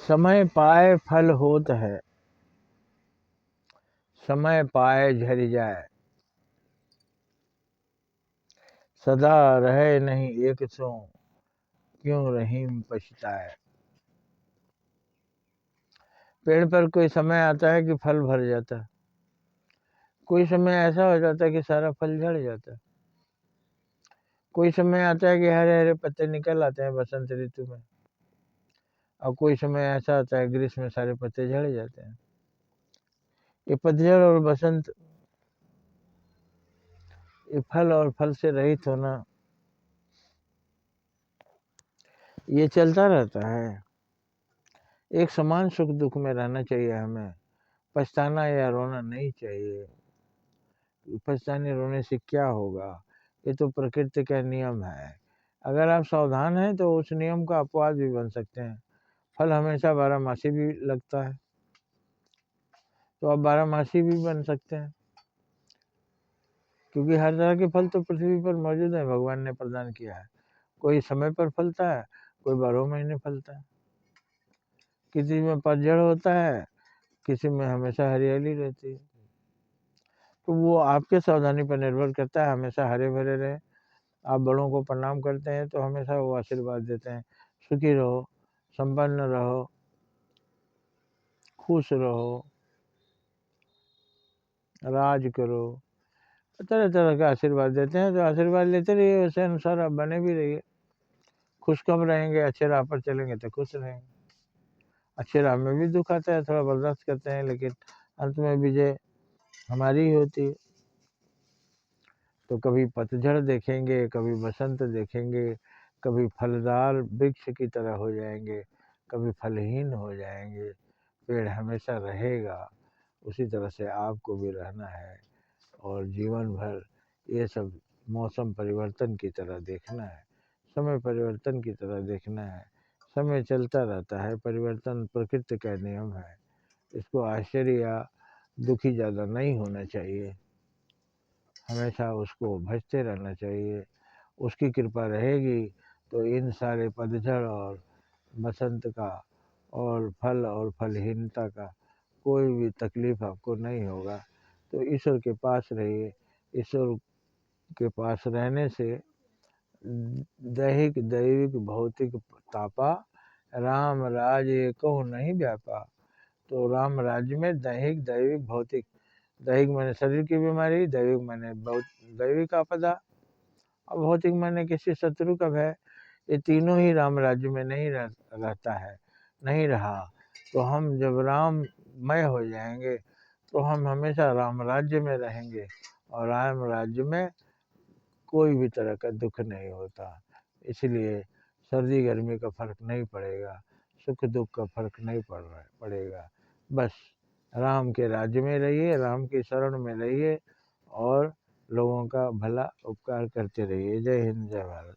समय पाए फल होत है, समय पाए झरि जाए। सदा रहे नहीं एक सो, क्यों रहीम पछताए। पेड़ पर कोई समय आता है कि फल भर जाता है, कोई समय ऐसा हो जाता है कि सारा फल झड़ जाता है। कोई समय आता है कि हरे हरे पत्ते निकल आते हैं बसंत ऋतु में, और कोई समय ऐसा आता है ग्रीष्म में सारे पत्ते झड़ जाते हैं। ये पतझड़ और बसंत, ये फल और फल से रहित होना, ये चलता रहता है। एक समान सुख दुख में रहना चाहिए हमें, पछताना या रोना नहीं चाहिए। पछताने रोने से क्या होगा, ये तो प्रकृति का नियम है। अगर आप सावधान हैं तो उस नियम का अपवाद भी बन सकते हैं। फल हमेशा बारहमासी भी लगता है, तो आप बारहमासी भी बन सकते हैं, क्योंकि हर तरह के फल तो पृथ्वी पर मौजूद है, भगवान ने प्रदान किया है। कोई समय पर फलता है, कोई 12 महीने फलता है। किसी में पतझड़ होता है, किसी में हमेशा हरियाली रहती है। तो वो आपके सावधानी पर निर्भर करता है। हमेशा हरे भरे रहे। आप बड़ों को प्रणाम करते हैं तो हमेशा वो आशीर्वाद देते हैं, सुखी रहो, संपन्न रहो, खुश रहो, राज करो, तरह तरह का आशीर्वाद देते हैं। तो आशीर्वाद लेते रहिए, उसे अनुसार आप बने भी रहिए। खुश कम रहेंगे, अच्छे राह पर चलेंगे तो खुश रहेंगे। अच्छे राह में भी दुख आता है, थोड़ा बर्दाश्त करते हैं, लेकिन अंत में विजय हमारी ही होती है। तो कभी पतझड़ देखेंगे, कभी बसंत देखेंगे, कभी फलदार वृक्ष की तरह हो जाएंगे, कभी फलहीन हो जाएंगे। पेड़ हमेशा रहेगा, उसी तरह से आपको भी रहना है, और जीवन भर ये सब मौसम परिवर्तन की तरह देखना है, समय परिवर्तन की तरह देखना है। समय चलता रहता है, परिवर्तन प्रकृति का नियम है। इसको आश्चर्य या दुखी ज़्यादा नहीं होना चाहिए, हमेशा उसको भजते रहना चाहिए। उसकी कृपा रहेगी तो इन सारे पतझड़ और बसंत का और फल और फलहीनता का कोई भी तकलीफ आपको नहीं होगा। तो ईश्वर के पास रहिए। ईश्वर के पास रहने से दैहिक दैविक भौतिक तापा, राम राज एकहु नहीं व्यापा। तो राम राज्य में दैहिक दैविक भौतिक, दैहिक माने शरीर की बीमारी, दैविक माने दैविक आपदा, और भौतिक माने किसी शत्रु का भय। ये तीनों ही राम राज्य में नहीं रहता है, नहीं रहा। तो हम जब राममय हो जाएंगे तो हम हमेशा राम राज्य में रहेंगे, और राम राज्य में कोई भी तरह का दुख नहीं होता। इसलिए सर्दी गर्मी का फर्क नहीं पड़ेगा, सुख दुख का फर्क नहीं पड़ेगा। बस राम के राज्य में रहिए, राम की शरण में रहिए, और लोगों का भला उपकार करते रहिए। जय हिंद, जय भारत।